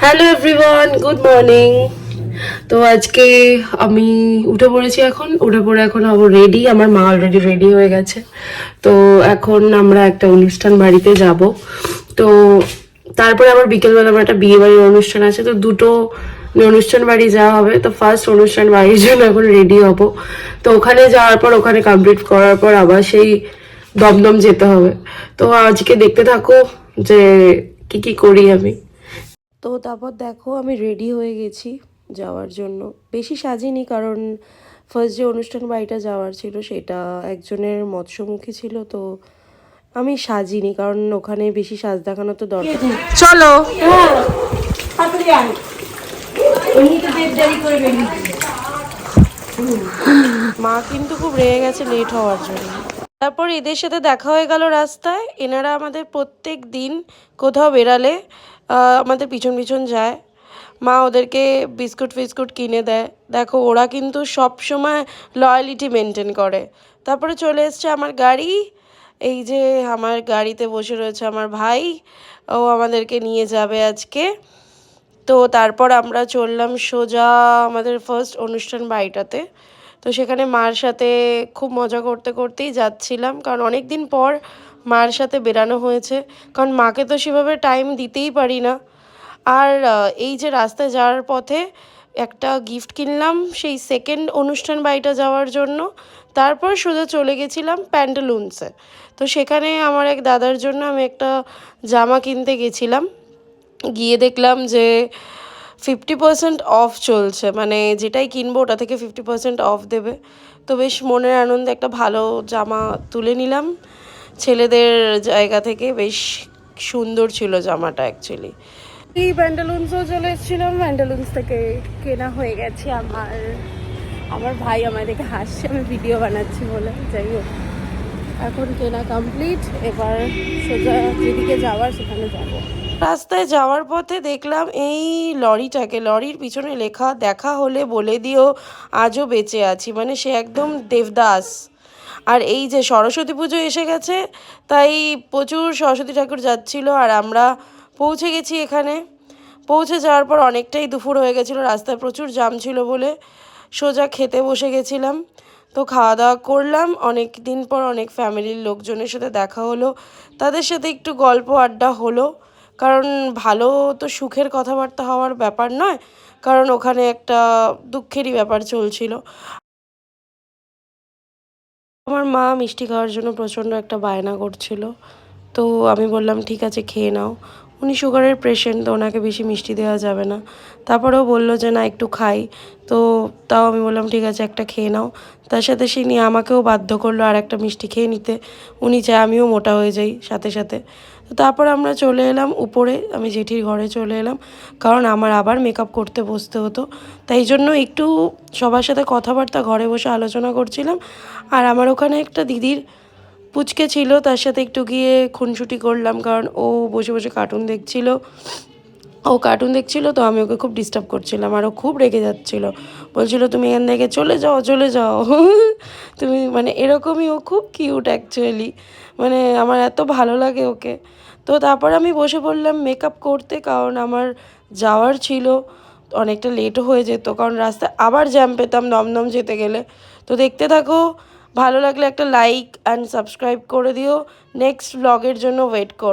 Hello everyone, good morning. তো আজকে আমি উঠে পড়েছি, এখন হব রেডি। আমার মা অলরেডি রেডি হয়ে গেছে। তো এখন আমরা একটা অনুষ্ঠান বাড়িতে যাব। তো তারপরে আবার বিকেলবেলা আমার একটা বিয়ে বাড়ির অনুষ্ঠান আছে, তো দুটো অনুষ্ঠান বাড়ি যাওয়া হবে। তো ফার্স্ট অনুষ্ঠান বাড়ির জন্য এখন রেডি হব। তো ওখানে যাওয়ার পর, ওখানে কমপ্লিট করার পর আবার সেই দমদম যেতে হবে। তো আজকে দেখতে থাকো যে কি কি করি আমি। তো তারপর দেখো আমি রেডি হয়ে গেছি যাওয়ার জন্য। বেশি সাজিনি, কারণ ফার্স্ট যে অনুষ্ঠান বাড়িটা যাওয়ার ছিল সেটা একজনের মৎস্যমুখী ছিল, তো আমি সাজিনি, কারণ ওখানে বেশি সাজ দেখানো তো দরকার। চলো। মা কিন্তু খুব রেগে গেছে লেট হওয়ার জন্য। তারপর এদের সাথে দেখা হয়ে গেল রাস্তায়। এনারা আমাদের প্রত্যেক দিন কোথাও বেরালে আমাদের পিছন পিছন যায়। মা ওদেরকে বিস্কুট ফিস্কুট কিনে দেয়। দেখো ওরা কিন্তু সব সময় লয়ালিটি মেনটেন করে। তারপরে চলে এসছে আমার গাড়ি। এই যে আমার গাড়িতে বসে রয়েছে আমার ভাই, ও আমাদেরকে নিয়ে যাবে আজকে। তো তারপর আমরা চললাম সোজা আমাদের ফার্স্ট অনুষ্ঠান বাড়িটাতে। তো সেখানে মার সাথে খুব মজা করতে করতেই যাচ্ছিলাম, কারণ অনেক দিন পর মার সাথে বেরানো হয়েছে, কারণ মাকে তো সেভাবে টাইম দিতেই পারি না। আর এই যে রাস্তায় যাওয়ার পথে একটা গিফট কিনলাম সেই সেকেন্ড অনুষ্ঠান বাড়িটা যাওয়ার জন্য। তারপর সোজা চলে গেছিলাম প্যান্টালুন্সে। তো সেখানে আমার এক দাদার জন্য আমি একটা জামা কিনতে গেছিলাম। গিয়ে দেখলাম যে 50% অফ চলছে, মানে যেটাই কিনবো ওটা থেকে 50% অফ দেবে। তো বেশ মনের আনন্দে একটা ভালো জামা তুলে নিলাম ছেলেদের জায়গা থেকে। বেশ সুন্দর ছিল জামাটা অ্যাকচুয়ালি। এই প্যান্টালুন্সও চলে এসেছিলাম, প্যান্টালুন্স থেকে কেনা হয়ে গেছে আমার। আমার ভাই আমার দেখে হাসছে আমি ভিডিও বানাচ্ছি বলে। যাই হোক, এখন কেনা কমপ্লিট। এবার সোজা যেদিকে যাওয়ার সেখানে যাবো। রাস্তায় যাওয়ার পথে দেখলাম এই লরিটাকে, লরির পিছনে লেখা দেখা হলে বলে দিও আজও বেঁচে আছি, মানে সে একদম দেবদাস। আর এই যে সরস্বতী পুজো এসে গেছে, তাই প্রচুর সরস্বতী ঠাকুর যাচ্ছিল। আর আমরা পৌঁছে গেছি এখানে। পৌঁছে যাওয়ার পর অনেকটাই দুপুর হয়ে গেছিলো, রাস্তায় প্রচুর জ্যাম ছিল বলে সোজা খেতে বসে গেছিলাম। তো খাওয়া দাওয়া করলাম। অনেক দিন পর অনেক ফ্যামিলির লোকজনের সাথে দেখা হলো, তাদের সাথে একটু গল্প আড্ডা হলো। কারণ ভালো তো সুখের কথাবার্তা হওয়ার ব্যাপার নয়, কারণ ওখানে একটা দুঃখেরই ব্যাপার চলছিল। আমার মা মিষ্টি খাওয়ার জন্য প্রচণ্ড একটা বায়না করছিল। তো আমি বললাম ঠিক আছে খেয়ে নাও। উনি সুগারের পেশেন্ট, তো ওনাকে বেশি মিষ্টি দেওয়া যাবে না। তারপরেও বললো যে না একটু খাই। তো তাও আমি বললাম ঠিক আছে একটা খেয়ে নাও। তার সাথে সে নিয়ে আমাকেও বাধ্য করলো আর একটা মিষ্টি খেয়ে নিতে। উনি চায় আমিও মোটা হয়ে যাই সাথে সাথে। তো তারপর আমরা চলে এলাম উপরে, আমি জেঠির ঘরে চলে এলাম, কারণ আমার আবার মেকআপ করতে বসতে হতো। তাই জন্য একটু সবার সাথে কথাবার্তা ঘরে বসে আলোচনা করছিলাম। আর আমার ওখানে একটা দিদির পুচকে ছিল, তার সাথে একটু গিয়ে খুনসুটি করলাম, কারণ ও বসে বসে কার্টুন দেখছিল। তো আমি ওকে খুব ডিস্টার্ব করছিলাম, আর ও খুব রেগে যাচ্ছিলো। বলছিল তুমি এখান থেকে চলে যাও চলে যাও তুমি, মানে এরকমই। ও খুব কিউট অ্যাকচুয়ালি, মানে আমার এত ভালো লাগে ওকে। তো তারপর আমি বসে পড়লাম মেকআপ করতে, কারণ আমার যাওয়ার ছিল, অনেকটা লেটও হয়ে যেত, কারণ রাস্তায় আবার জ্যাম পেতাম দমদম যেতে গেলে। তো দেখতে থাকো, ভালো লাগলে একটা লাইক অ্যান্ড সাবস্ক্রাইব করে দিও। নেক্সট ব্লগের জন্য ওয়েট করো।